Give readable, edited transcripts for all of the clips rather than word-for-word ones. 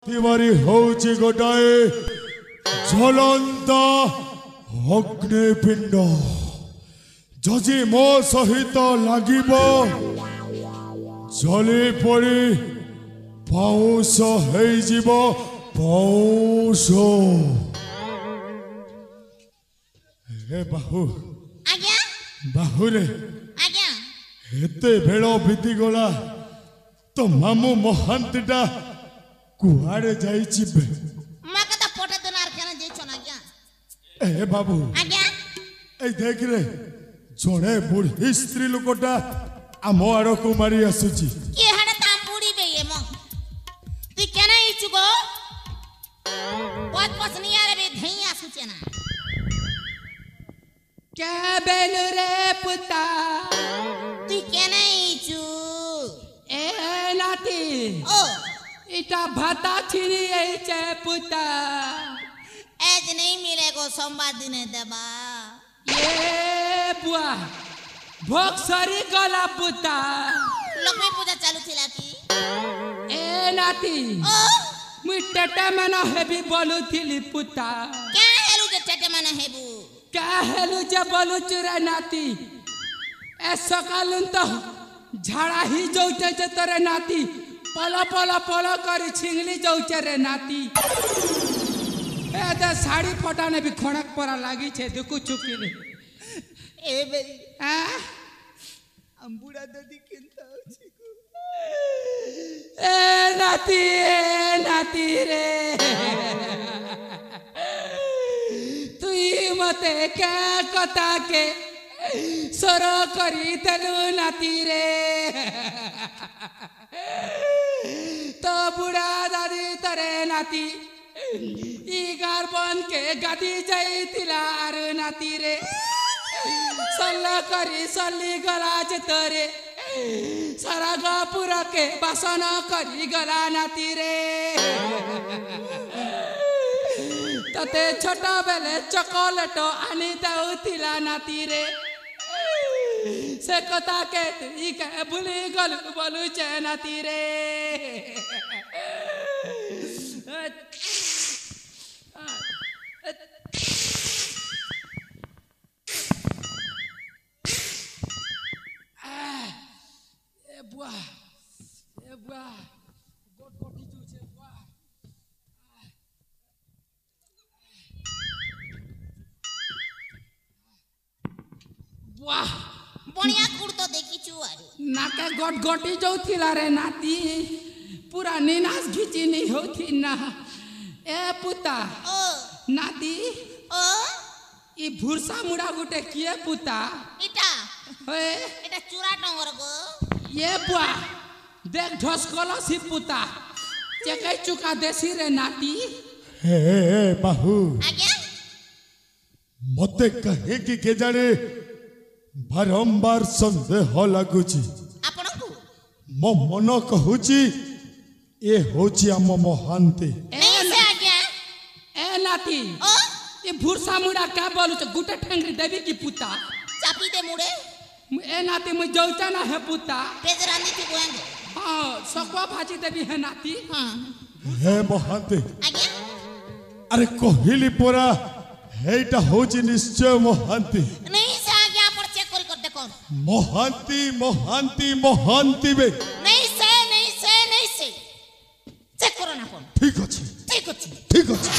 तिवारी होची गोटाए झलंता अग्निपिंड जदि मो सहित लागिब जली पड़ी पाउस होइजिब पाउस। हे बाहु आज्ञा बाहुरे आज्ञा एते भेड़ बीती गला तो मामू महांतीटा कुआड़े जाइछि बे मा कथा पोटे दनार केना जेछन आज्ञा। ए बाबू आज्ञा ए देख रे जोड़े बुढ़ी स्त्री लोकटा आम आड़ को मारी आसुची के हडे ताम बुड़ी बे ये मो तू केना इछु गो पद पसनिया रे धई आसुचे ना क्या बेलु रे पुता तू केना इछु ए नाती ओ इटा भाता छिरी चे पुता एज नहीं मिलेगो सोमवार दिन देबा ये बुआ भोग सरी गला पुता लक्ष्मी पूजा चालू थिला की ए नाती ओ मुई टेटे में हेबी बोलू थिली पुता क्या हेलु जे टेटे मन हेबू क्या हेलु जे बोलू चुरा नाती ए सकालुन तो झाड़ा ही जाउचे जे तोरे नाती पला पला पला करी छिंगली जाउचे रे नाती ए दे साड़ी फटाने भी खणक परा लागी छे देखु चुकी ने ए बे आ अंबुड़ा ददी केनता अछि को ए नाती रे तुई मते क्या कथा के सर करी तलु नाती रे तो बुढ़ा दादी तरे नाती ई गारबन के गादी जाई तिलार नाती रे सल्ला करी सल्ली गला जे तरे सारा गापुर के बासन करी गला नाती रे तते छोटा बेले चॉकलेट आनी दाउतिला नाती रे से कथा के तुई के भूली गलु बोलू चे नाती रे ए बुआ गोट गोटी जो छे बुआ वाह बनिया कुड़ तो देखी छु आरो नाके गोट गोटी जो थिला रे नाती पूरा निनास घिची नहीं होती ना ए पुता ओ नाती ओ ई भुरसा मुड़ा गुटे किए पुता इटा होए एटा चूरा टंगर गो ये बुआ देख ढसकला सी पुता चेकै चुका देसी रे नाती हे बाहू आज्ञा मते कहे कि के जाने बारंबार संदेह लगुची आपण को मो मन कहूची ए होची आम महांती नहीं से आज्ञा ए नाती ओ ये भुरसा मुड़ा क्या बोलू छ गुटे ठंगरी देवी की पुता चापी दे मुड़े ए नाती मु जौचा ना है पुता पेज रांदी थी गोंग हां सकवा भाजी देवी है नाती हां हे महांती आज्ञा अरे कोहिली पोरा हेटा होची निश्चय महांती नहीं से आज्ञा पर चेक कर देखो महांती महांती महांती बे नहीं से चेक करो ना कोन ठीक अछि ठीक अछि ठीक अछि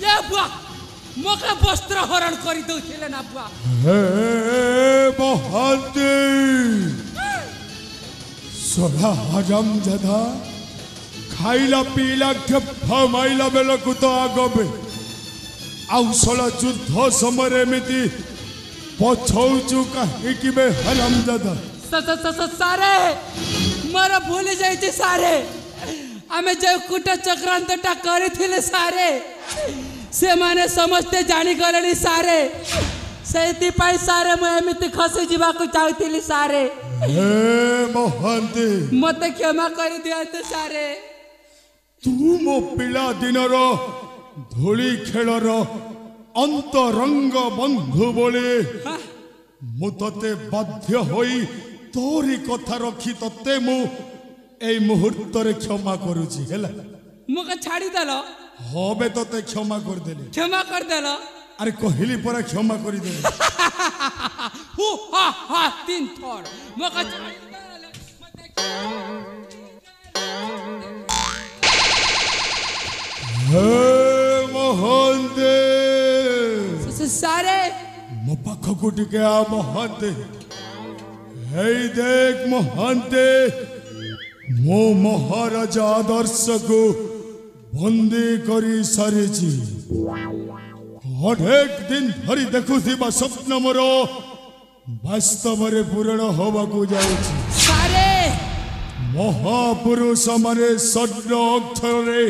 ये बुआ मोके वस्त्र हरण करी दो थिले ना बुआ हे महांती सोला हजम जदा खाइला पीला के फमाइला बेलकु तो आगबे आउ सोला युद्ध समय एमिति पछौचु काहे कि बे हरम जदा सारे मर भूल जाइए सारे आमे जो कुट चक्रांतटा करी थिले सारे से माने समझते जानी गलेनी सारे सेति पाई सारे मैं एमिति खसी जीवा को चाहतिली सारे हे महांती मत क्षमा कर दियंतु सारे तू मो पिला दिनर धूली खेलर अंतरंग बंधु बोले मु तते बाध्य होई तोरी कथा रखी तते मु ए मुहूर्त रे क्षमा करूची हैला मुके छाड़ी देलो हबे तते क्षमा कर देले क्षमा कर देलो अरे कहली पर क्षमा कर देले हु हा हा तीन थोड़ मुके छाड़ी देलो हे महांते सारे मो पाखकु टिके आ महांते हे देख महांते मो महाराजा आदर्श को बंदी करी सारी अनेक दिन धरी देखुथिबा स्वप्न मोर वास्तव रे पूर्ण होबाकू जाउछि सारे महापुरुष माने स्वर्ण अक्षर रे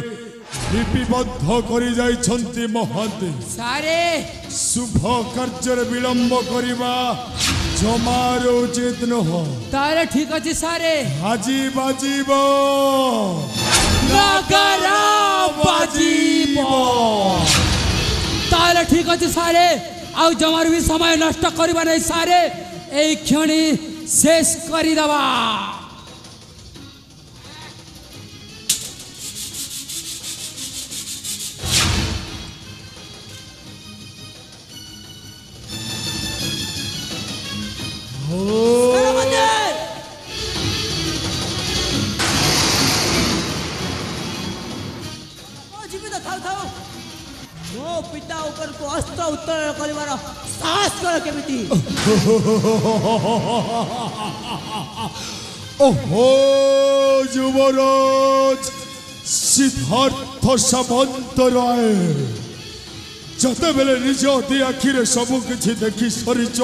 लिपिबद्ध करी जाइछन्ति महांते सारे शुभ कार्य विलंब करिबा जमार उचित नह तारे ठीक अछि सारे हाजी बाजीब नगर बाजीब तारे ठीक अछि सारे आउ जमार भी समय नष्ट करबा नै सारे ए क्षणी शेष करी दबा जीवित थाउ थाउ मो पिता ऊपर को अस्त्र उत्तोलन करिवार साहस कर केमिति ओहो युवराज सिद्धार्थ सामंत राय जते बेले निज अति आखिरे सब किछि देखि सरिच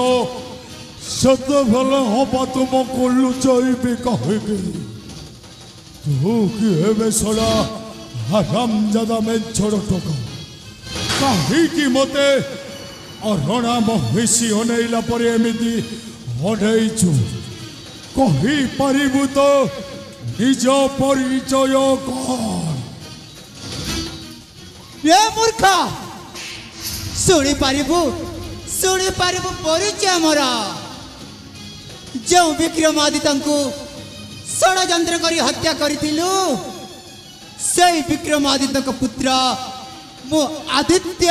सत भल हबा तुमको लुचैबी कहबी तू कि हेबे सड़ा हरामजादा में छोड़ टोका कहीं कि मते अरणा महिषी अनेला परे एमिति अनेइछु कही पारिबु तो निज परिचय कर ए मूर्ख सुनी पारिबु परिचय मोरा जो विक्रमादित्य को षड्यंत्र करी हत्या करिथिलु से विक्रमादित्य का पुत्र मो आदित्य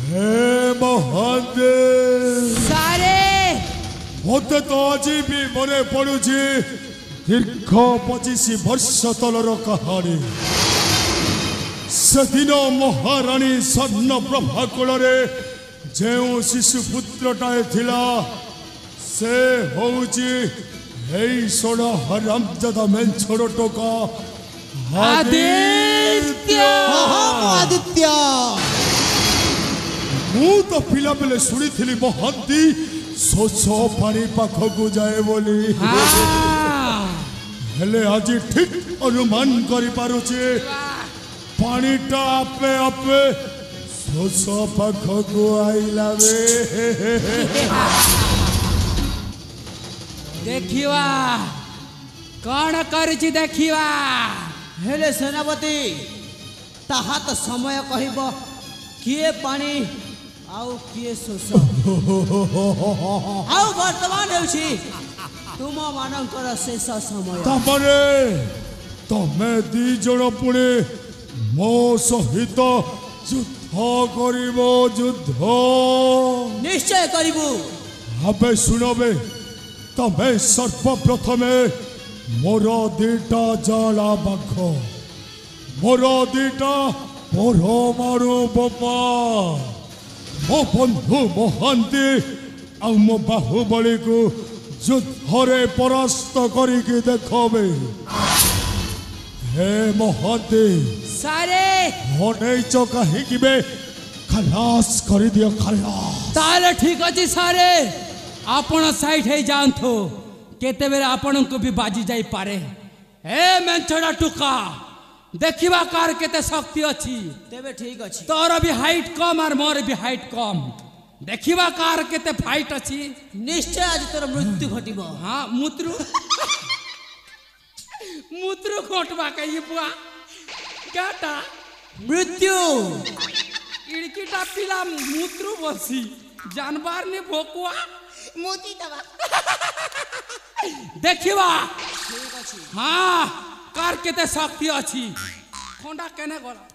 हे महादेव सारे मते तो आज भी मने पड़ुछि दीर्घ 25 वर्ष तलर कहानी सदिन महाराणी स्वर्ण प्रभा कोଳରେ ଯେଉଁ शिशु पुत्रटाए थिला से होउछि हेई सोना हरामजादा में छोड़ टोका आदित्य आदित्य मु तो पिला बेले सुनी थिली महांती सोच पानी पाखकु जाए बोली हेले आज ठीक अनुमान करि पारुछि पानीटा आपे आपे सोच पाखकु आइला बे देखिवा कौन करिछि देखिवा हेले सेनापति ताहा तो समय कहब किए पानी आउ किए शोष आउ वर्तमान हेउछि तुम मानकर शेष समय तमरे तमे दी जण पुणे मो सहित युद्ध करिबो युद्ध निश्चय करिबु अबे सुनबे तमे सर्वप्रथमे मोर दीटा जाला बाघ मोर दीटा परमाणु बोमा मो बंधु महांती आ मो बाहुबली को युद्धरे परास्त करिके देखबे हे महांती सारे हटैच कहीं बे खलास कर दियो खलास ताले ठीक अछि सारे आपण साइड हे जानथो केते बेर आपण को भी बाजी जाई पारे हे मेंछड़ा टुका देखिबा कार केते शक्ति अछि तेबे ठीक अछि तोर भी हाइट कम और मोर भी हाइट कम देखिबा कार केते फाइट अछि निश्चय आज तोर मृत्यु घटिब हाँ मूत्रु मूत्रु घटबा के ये बुआ केटा मृत्यु इड़कीटा पिला मूत्रु बसी जानवर ने भोकुआ मुदी दवा देखिबा ठीक अछि हाँ कार केते शक्ति अछि खंडा केने गला